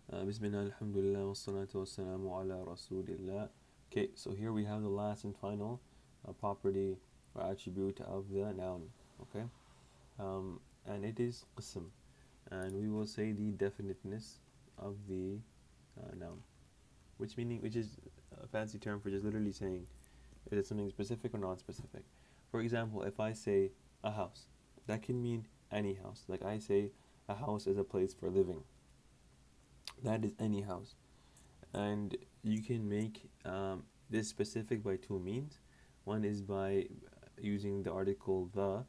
Bismillah, alhamdulillah, wassalatu wassalamu ala rasulillah. Okay, so here we have the last and final property or attribute of the noun. Okay, and it is qism, and we will say the definiteness of the noun, which is a fancy term for just literally saying is it something specific or non-specific. For example, if I say a house, that can mean any house. Like I say, a house is a place for living. That is any house. And you can make this specific by two means. One is by using the article the.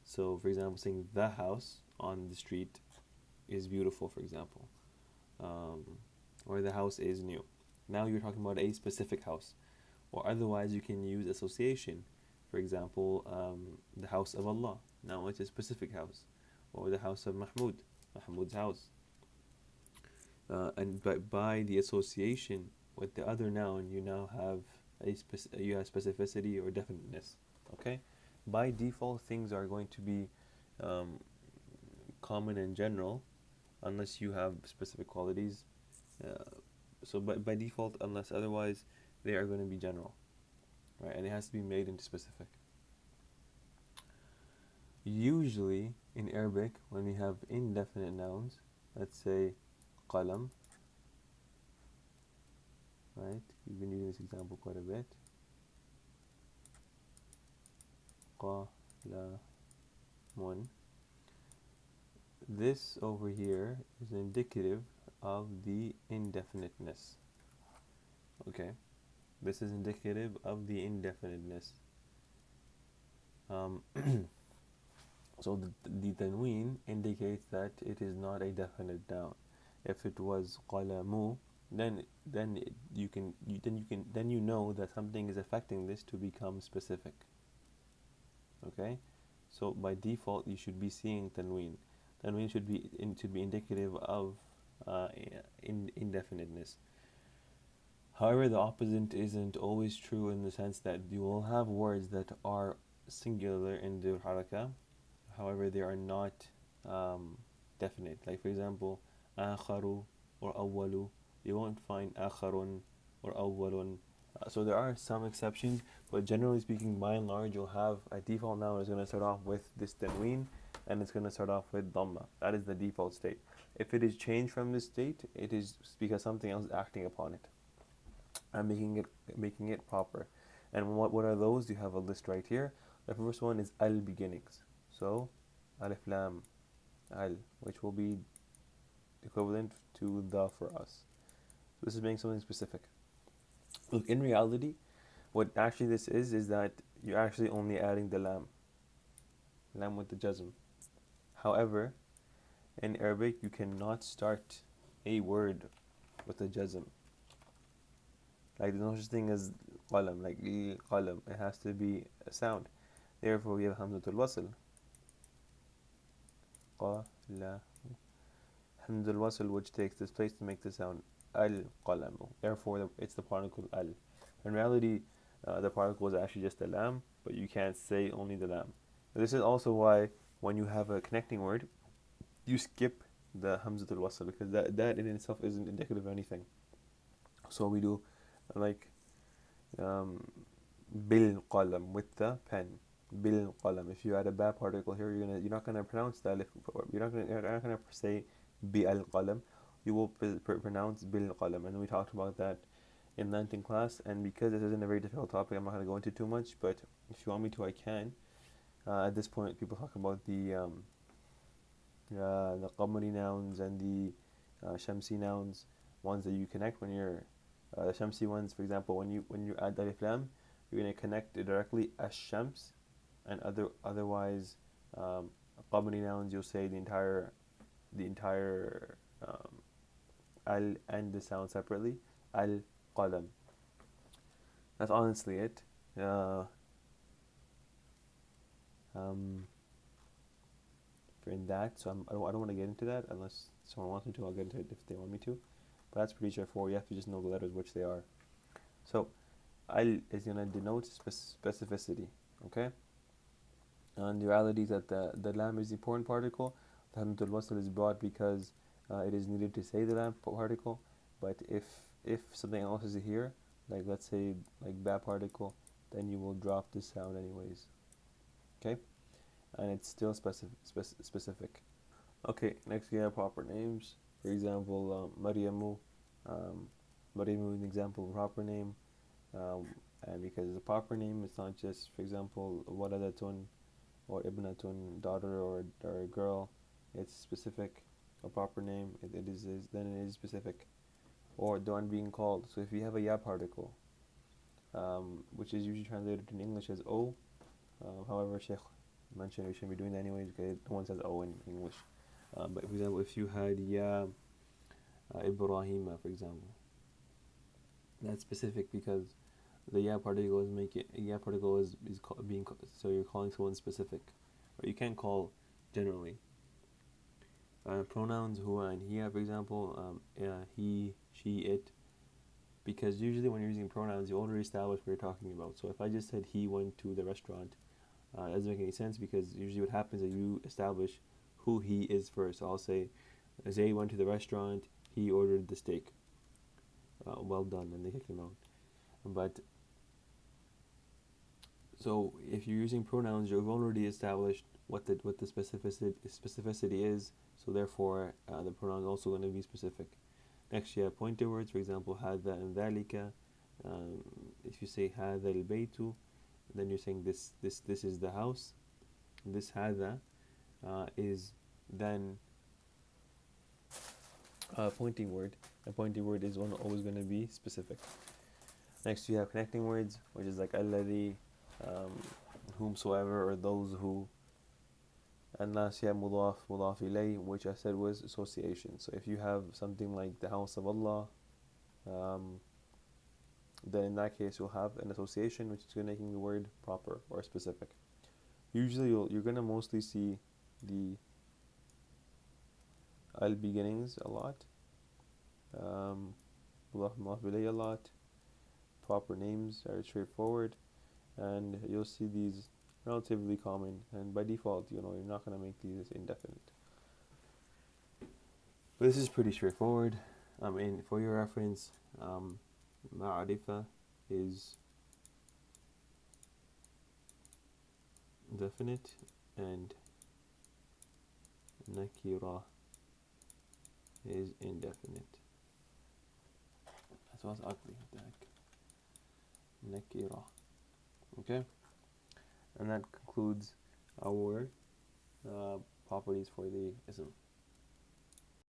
So, for example, saying the house on the street is beautiful, for example, um, or the house is new. Now you're talking about a specific house. Or otherwise, you can use association. For example, the house of Allah. Now it's a specific house. Or the house of Mahmud's house. And by the association with the other noun, you now have you have specificity or definiteness. Okay, by default, things are going to be um, common and general, unless you have specific qualities. Uh, so, by default, unless otherwise, they are going to be general, right? And it has to be made into specific. Usually, in Arabic, when we have indefinite nouns, let's say qalam, right? We've been using this example quite a bit. Qalamun. This over here is indicative of the indefiniteness. Okay, this is indicative of the indefiniteness. Um, so the tanween indicates that it is not a definite noun. If it was qalamu, then you know that something is affecting this to become specific. Okay, so by default you should be seeing tanween. Tanween should be indicative of indefiniteness. However, the opposite isn't always true, in the sense that you will have words that are singular in their haraka. However, they are not definite. Like for example, akharu or awwalu. You won't find akharun or awwalun. So there are some exceptions, but generally speaking, by and large, you'll have a default noun is going to start off with this tanween, and it's going to start off with dhamma. That is the default state. If it is changed from this state, it is because something else is acting upon it and making it proper. And what are those? You have a list right here. The first one is al beginnings. So alif lam al, which will be equivalent to the for us. So this is being something specific. Look, in reality, what actually this is that you're actually only adding the lam with the jazm. However, in Arabic, you cannot start a word with a jazm. Like there's no such thing as qalam, like qalam. It has to be a sound. Therefore, we have hamzatul wasl. Qala. Hamzatul wasl, which takes this place to make the sound al-qalamu. Therefore, it's the particle al. In reality, the particle is actually just the lam, but you can't say only the lam. This is also why when you have a connecting word, you skip the hamzatul wasl, because that in itself isn't indicative of anything. So we do like bil qalam, with the pen. Bil qalam. If you add a ba particle here, you're not gonna pronounce the alif. You're not gonna say bi al qalam. You will pronounce bil qalam, and we talked about that in 19th class. And because this isn't a very difficult topic, I'm not gonna go into too much. But if you want me to, I can. At this point, people talk about the qamari nouns and the shamsi nouns, ones that you connect when you're shamsi ones. For example, when you add alif lam, you're gonna connect it directly as shams, and otherwise qamari nouns, you'll say the entire al and the sound separately. Al qalam. That's honestly it. For in that, so I don't want to get into that unless someone wants me to. I'll get into it if they want me to. But that's pretty straightforward. You have to just know the letters, which they are. So al is going to denote specificity. Okay. And the reality is that the lam is the important particle. The hamzatul wasl is brought because it is needed to say the lamp particle. But if something else is here, like let's say like ba particle, then you will drop this sound anyways. Okay, and it's still specific. Okay, next we have proper names. For example, Maryamu. Maryamu is an example of a proper name. Um, and because it's a proper name, it's not just, for example, waladatun or ibnatun, daughter or a girl. It's specific. A proper name, then it is specific. Or the one being called. So if you have a ya particle, which is usually translated in English as o, however, Sheikh mentioned we shouldn't be doing that anyways because no one says o in English. But for example, if you had ya Ibrahima, for example, that's specific because the ya particle is being so you're calling someone specific, or you can't call generally. Pronouns huwa and hiya, for example, he, she, it, because usually when you're using pronouns, you already establish what you're talking about. So if I just said he went to the restaurant, it doesn't make any sense because usually what happens is you establish who he is first. So I'll say, Zay went to the restaurant, he ordered the steak. Well done, and they kick him out. But so if you're using pronouns, you've already established what the specificity is. So therefore, the pronoun is also going to be specific. Next, you have pointer words. For example, هذا and ذلك. If you say هذا البيت, then you're saying this is the house. This هذا is then a pointing word. A pointing word is always going to be specific. Next, you have connecting words, which is like الذي, whomsoever, or those who. And last, you have mudaf ilay, which I said was association. So if you have something like the house of Allah, then in that case you'll have an association, which is making the word proper or specific. Usually you're gonna mostly see the al beginnings a lot, mudaf ilay a lot. Proper names are straightforward, and you'll see these relatively common, and by default, you're not going to make these indefinite. But this is pretty straightforward. And for your reference, ma'arifa is definite, and nakira is indefinite. That was ugly. What the heck? Nakira. Okay? And that concludes our properties for the ism.